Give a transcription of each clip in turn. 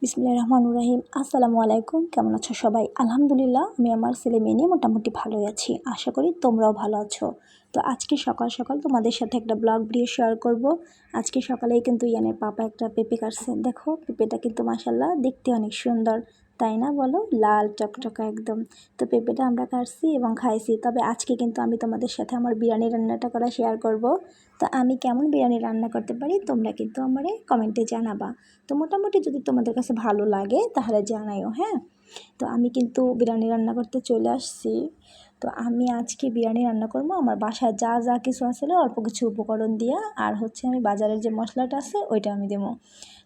বিসমিল্লাহির রহমানির রহিম। আসসালামু আলাইকুম। কেমন আছো সবাই? আলহামদুলিল্লাহ, আমি আমার ছেলে মেয়ে নিয়ে মোটামুটি ভালোই আছি। আশা করি তোমরাও ভালো আছো। তো আজকে সকাল সকাল তোমাদের সাথে একটা ব্লগ ভিডিও শেয়ার করব। আজকে সকালেই কিন্তু ইয়ানের পাপা একটা পেঁপে কাটছে। দেখো পেঁপেটা কিন্তু মাশাআল্লাহ দেখতে অনেক সুন্দর, তাই না বলো? লাল টকটকা একদম। তো পেঁপেটা আমরা কাটছি এবং খাইছি। তবে আজকে কিন্তু আমি তোমাদের সাথে আমার বিরিয়ানি রান্নাটা করা শেয়ার করব। তো আমি কেমন বিরিয়ানি রান্না করতে পারি তোমরা কিন্তু আমারে কমেন্টে জানাবা। তো মোটামুটি যদি তোমাদের কাছে ভালো লাগে তাহলে জানাইও, হ্যাঁ। তো আমি কিন্তু বিরিয়ানি রান্না করতে চলে আসছি। তো আমি আজকে বিরিয়ানি রান্না করবো আমার বাসায় যা যা কিছু আসলে অল্প কিছু উপকরণ দিয়া, আর হচ্ছে আমি বাজারের যে মশলাটা আছে ওইটা আমি দেবো।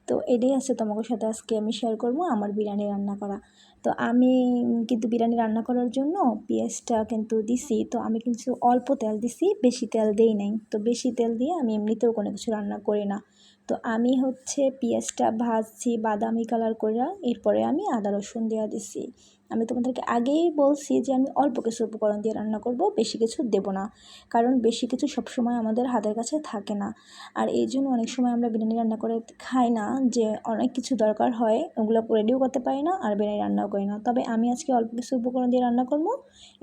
তো এটাই আছে তোমাদের সাথে আজকে আমি শেয়ার করবো আমার বিরিয়ানি রান্না করা। তো আমি কিন্তু বিরিয়ানি রান্না করার জন্য পেঁয়াজটা কিন্তু দিছি। তো আমি কিন্তু অল্প তেল দিছি, বেশি তেল দেই নাই। তো বেশি তেল দিয়ে আমি এমনিতেও কোনো কিছু রান্না করি না। তো আমি হচ্ছে পেঁয়াজটা ভাজছি বাদামি কালার করে, এরপরে আমি আদা রসুন দেওয়া দিছি। আমি তোমাদেরকে আগেই বলছি যে আমি অল্প কিছু উপকরণ দিয়ে রান্না করব, বেশি কিছু দেব না। কারণ বেশি কিছু সবসময় আমাদের হাতের কাছে থাকে না। আর এই জন্য অনেক সময় আমরা বিরিয়ানি রান্না করে খাই না, যে অনেক কিছু দরকার হয় ওগুলো রেডিও করতে পারি না আর বিরিয়ানি রান্নাও করি না। তবে আমি আজকে অল্প কিছু উপকরণ দিয়ে রান্না করবো,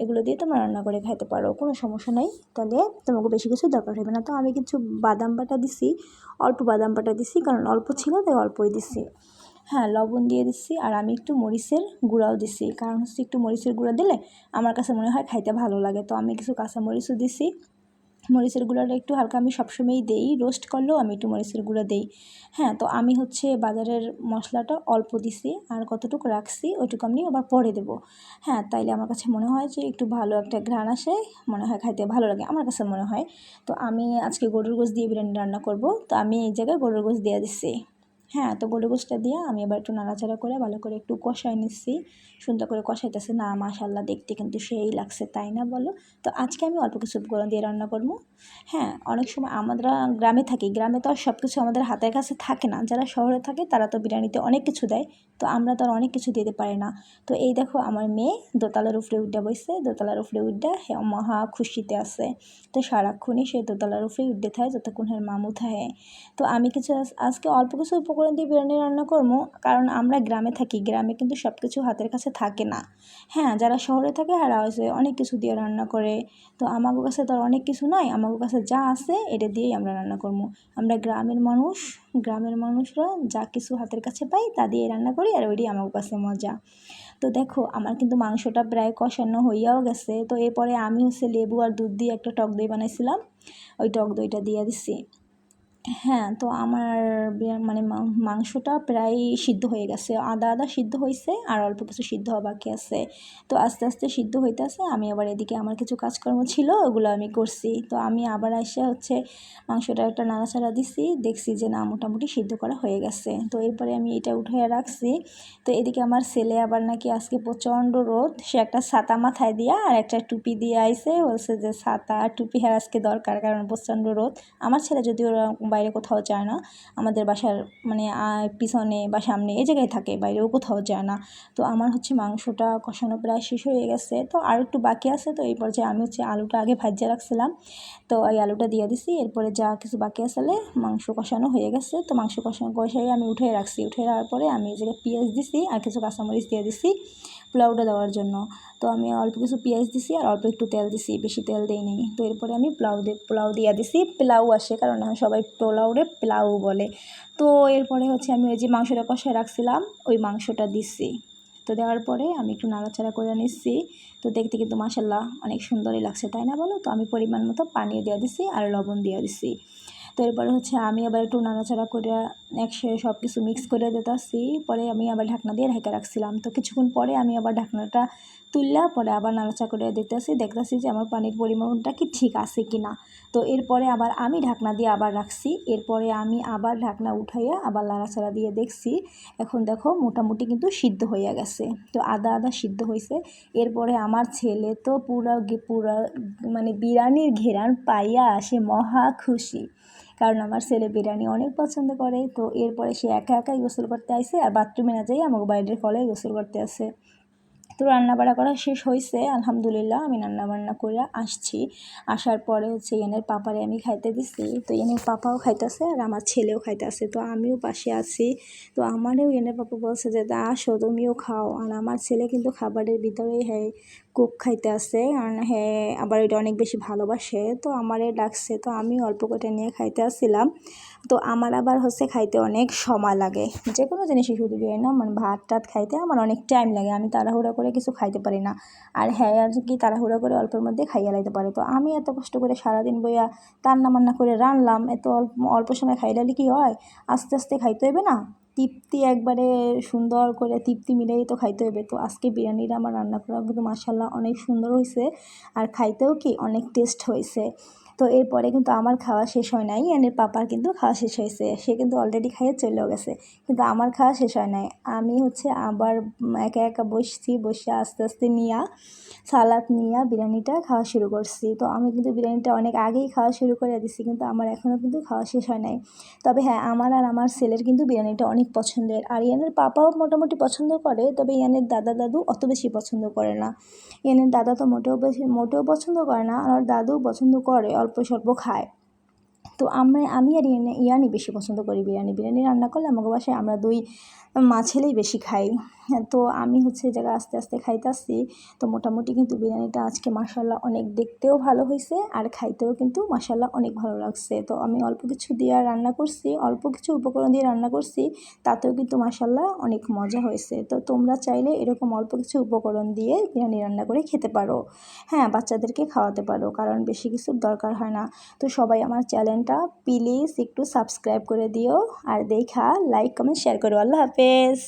এগুলো দিয়ে তোমরা রান্না করে খাইতে পারো, কোনো সমস্যা নেই। তাহলে তোমাকে বেশি কিছু দরকার হবে না। তো আমি কিছু বাদাম বাটা দিছি, অল্প বাদাম বাটা দিছি, কারণ অল্প ছিল তাই অল্পই দিছি। হ্যাঁ, লবণ দিয়ে দিচ্ছি, আর আমি একটু মরিচের গুঁড়াও দিছি, কারণ হচ্ছে একটু মরিচের গুঁড়া দিলে আমার কাছে মনে হয় খাইতে ভালো লাগে। তো আমি কিছু কাঁচা মরিচও দিছি। মরিচের গুঁড়াটা একটু হালকা আমি সবসময়ই দেই, রোস্ট করলেও আমি একটু মরিচের গুঁড়া দেই। হ্যাঁ, তো আমি হচ্ছে বাজারের মশলাটা অল্প দিছি, আর কতটুকু রাখছি ওইটুকু আমি আবার পরে দেবো। হ্যাঁ, তাইলে আমার কাছে মনে হয় যে একটু ভালো একটা ঘ্রাণ আসে, মনে হয় খাইতে ভালো লাগে, আমার কাছে মনে হয়। তো আমি আজকে গরুর গোশত দিয়ে বিরিয়ানি রান্না করব। তো আমি এই জায়গায় গরুর গোশত দিয়ে দিচ্ছি। হ্যাঁ, তো গরুর গোশতটা দিয়ে আমি এবার একটু নাড়াচাড়া করে ভালো করে একটু কষাই নিচ্ছি। সুন্দর করে কষাইতেছে না, মাশাআল্লাহ দেখতে কিন্তু সেই লাগছে, তাই না বলো? তো আজকে আমি অল্প কিছু উপকরণ দিয়ে রান্না করবো। হ্যাঁ, অনেক সময় আমরা গ্রামে থাকি, গ্রামে তো আর সব কিছু আমাদের হাতের কাছে থাকে না। যারা শহরে থাকে তারা তো বিরিয়ানিতে অনেক কিছু দেয়, তো আমরা তো আর অনেক কিছু দিতে পারি না। তো এই দেখো আমার মেয়ে দোতলার উপরে উঠে বসছে, দোতলার উপরে উঠে মহা খুশিতে আছে। তো সারাক্ষণই সে দোতলার উপরে উঠতে থাকে যতক্ষণ হের মামু থাকে। তো আমি কিছু আজকে অল্প কিছু উপকরণ দিয়ে বিরিয়ানি রান্না করবো, কারণ আমরা গ্রামে থাকি, গ্রামে কিন্তু সব কিছু হাতের কাছে থাকে না। হ্যাঁ, যারা শহরে থাকে তারা হচ্ছে অনেক কিছু দিয়ে রান্না করে। তো আমাদের কাছে তো আর অনেক কিছু নয়, আমাদের কাছে যা আছে এটা দিয়েই আমরা রান্না করবো। আমরা গ্রামের মানুষ, গ্রামের মানুষরা যা কিছু হাতের কাছে পাই তা দিয়ে রান্না করি, আর ওইটাই আমার কাছে মজা। তো দেখো আমার কিন্তু মাংসটা প্রায় কষানো হইয়াও গেছে। তো এরপরে আমি হচ্ছে লেবু আর দুধ দিয়ে একটা টক দই বানাইছিলাম, ওই টক দইটা দিয়ে দিচ্ছি। হ্যাঁ, তো আমার মানে মাংসটা প্রায় সিদ্ধ হয়ে গেছে, আদা আদা সিদ্ধ হয়েছে, আর অল্প কিছু সিদ্ধ হওয়া বাকি আছে। তো আস্তে আস্তে সিদ্ধ হইতেছে, আমি আবার এদিকে আমার কিছু কাজকর্ম ছিল ওগুলো আমি করছি। তো আমি আবার এসে হচ্ছে মাংসটা একটা নাড়াচাড়া দিছি, দেখছি যে না মোটামুটি সিদ্ধ করা হয়ে গেছে। তো এরপরে আমি এটা উঠে রাখছি। তো এদিকে আমার ছেলে আবার নাকি আজকে প্রচণ্ড রোদ, সে একটা ছাতা মাথায় দিয়া আর একটা টুপি দিয়ে আইছে, বলছে যে ছাতা আর টুপি হ্যাঁ আজকে দরকার, কারণ প্রচণ্ড রোদ। আমার ছেলে যদিও বাইরে কোথাও যায় না, আমাদের বাসার মানে পিছনে বা সামনে এই জায়গায় থাকে, বাইরেও কোথাও যায় না। তো আমার হচ্ছে মাংসটা কষানো প্রায় শেষ হয়ে গেছে, তো আর একটু বাকি আছে। তো এই পর্যায়ে আমি হচ্ছে আলুটা আগে ভাজিয়ে রাখছিলাম, তো এই আলুটা দিয়ে দিছি। এরপরে যা কিছু বাকি আসলে মাংস কষানো হয়ে গেছে, তো মাংস কষাই আমি উঠে রাখছি। উঠে রাখার পরে আমি এই জায়গায় পেঁয়াজ দিছি আর কিছু কাঁচামরিচ দিয়ে দিছি পোলাওটা দেওয়ার জন্য। তো আমি অল্প কিছু পেঁয়াজ দিছি আর অল্প একটু তেল দিছি, বেশি তেল দিইনি। তো এরপরে আমি পোলাও দিয়ে দিছি, পোলাও আসে কারণ সবাই পোলাওরে পোলাও বলে। তো এরপরে হচ্ছে আমি ওই যে মাংসটা কষায় রাখছিলাম ওই মাংসটা দিচ্ছি। তো দেওয়ার পরে আমি একটু নাড়াচাড়া করে নিচ্ছি। তো দেখতে কিন্তু মাশাআল্লাহ অনেক সুন্দরই লাগছে, তাই না বলো? তো আমি পরিমাণ মতো পানিও দিয়ে দিছি আর লবণ দিয়ে দিছি। তো এরপরে হচ্ছে আমি আবার একটু নাড়াচাড়া করে একসাথে সব কিছু মিক্স করে দিতেছি। পরে আমি আবার ঢাকনা দিয়ে ঢেকে রাখছিলাম। তো কিছুক্ষণ পরে আমি আবার ঢাকনাটা তুললা পরে আবার নাড়াচাড়া করে দেখতেছি যে আমার পানির পরিমাণটা কি ঠিক আছে কি না। তো এরপরে আবার আমি ঢাকনা দিয়ে আবার রাখছি। এরপরে আমি আবার ঢাকনা উঠাইয়া আবার নাড়াচাড়া দিয়ে দেখছি, এখন দেখো মোটামুটি কিন্তু সিদ্ধ হয়ে গেছে। তো আদা আদা সিদ্ধ হয়েছে। এরপরে আমার ছেলে তো পুরা মানে বিরিয়ানির ঘেরান পাইয়া সে মহা খুশি, কারণ আমার ছেলে বিরিয়ানি অনেক পছন্দ করে। তো এরপরে সে একা একাই গোসল করতে আইছে, আর বাথরুমে না যাই আমাকে বাইরের কলে গোসল করতে আসে। তো রান্নাবাড়া করা শেষ হয়েছে আলহামদুলিল্লাহ। আমি রান্নাবান্না করে আসছি, আসার পরে হচ্ছে ইয়ানের পাপারে আমি খাইতে দিছি। তো ইয়ানের পাপাও খাইতেছে আর আমার ছেলেও খাইতেছে, তো আমিও পাশে আছি। তো আমারও ইয়ানের পাপা বলছে যে আসো তুমিও খাও, আর আমার ছেলে কিন্তু খাবারের ভিতরেই হ্যাঁ কুক খাইতে আছে, কারণ হ্যাঁ আবার এটা অনেক বেশি ভালোবাসে। তো আমারে ডাকছে, তো আমি অল্প করে নিয়ে খাইতে আসছিলাম। তো আমার আবার হচ্ছে খাইতে অনেক সময় লাগে, যে কোনো জিনিসই শুধু বিয়ে না, মানে ভাত টাত খাইতে আমার অনেক টাইম লাগে, আমি তাড়াহুড়া করে কিছু খাইতে পারি না। আর হ্যাঁ আর কি তাড়াহুড়া করে অল্পের মধ্যে খাইয়া লাইতে পারে। তো আমি এত কষ্ট করে সারাদিন বইয়া রান্না বান্না করে রানলাম, এত অল্প অল্প সময় খাইলালে কি হয়, আস্তে আস্তে খাইতে হবে না, তৃপ্তি একবারে সুন্দর করে তৃপ্তি মিলেই তো খাইতে হবে। তো আজকে বিরিয়ানিটা আমার রান্না করা কিন্তু মাশাআল্লাহ অনেক সুন্দর হয়েছে, আর খাইতেও কি অনেক টেস্ট হয়েছে। তো এরপরে কিন্তু আমার খাওয়া শেষ হয় নাই, ইয়ানের পাপার কিন্তু খাওয়া শেষ হয়েছে, সে কিন্তু অলরেডি খাইয়ে চলেও গেছে, কিন্তু আমার খাওয়া শেষ হয় নাই। আমি হচ্ছে আবার একা একা বসছি, বসে আস্তে আস্তে নিয়া সালাদ নিয়ে বিরিয়ানিটা খাওয়া শুরু করছি। তো আমি কিন্তু বিরিয়ানিটা অনেক আগেই খাওয়া শুরু করে দিছি, কিন্তু আমার এখনও কিন্তু খাওয়া শেষ হয় নাই। তবে হ্যাঁ আমার আর আমার ছেলের কিন্তু বিরিয়ানিটা অনেক পছন্দের, আর ইয়ানের পাপাও মোটামুটি পছন্দ করে, তবে ইয়ানের দাদা দাদু অত বেশি পছন্দ করে না। ইয়ানের দাদা তো মোটেও পছন্দ করে না, আর দাদুও পছন্দ করে, অল্প স্বল্প খায়। তো আমি আর ইয়ানি বেশি পছন্দ করি বিরিয়ানি রান্না করলে আমাকে বাসায় আমরা দুই মা ছেলেই বেশি খাই। তো আমি হচ্ছে এই জায়গায় আস্তে আস্তে খাইতেছি। তো মোটামুটি কিন্তু বিরিয়ানিটা আজকে মাশাআল্লাহ অনেক দেখতেও ভালো হয়েছে, আর খাইতেও কিন্তু মাশাআল্লাহ অনেক ভালো লাগছে। তো আমি অল্প কিছু দিয়ে রান্না করছি, অল্প কিছু উপকরণ দিয়ে রান্না করছি, তাতেও কিন্তু মাশাআল্লাহ অনেক মজা হয়েছে। তো তোমরা চাইলে এরকম অল্প কিছু উপকরণ দিয়ে বিরিয়ানি রান্না করে খেতে পারো, হ্যাঁ বাচ্চাদেরকে খাওয়াতে পারো, কারণ বেশি কিছুর দরকার হয় না। তো সবাই আমার চ্যানেলটা প্লিজ একটু সাবস্ক্রাইব করে দিও, আর দেখা লাইক কমেন্ট শেয়ার করো। আল্লাহ হাফেজ।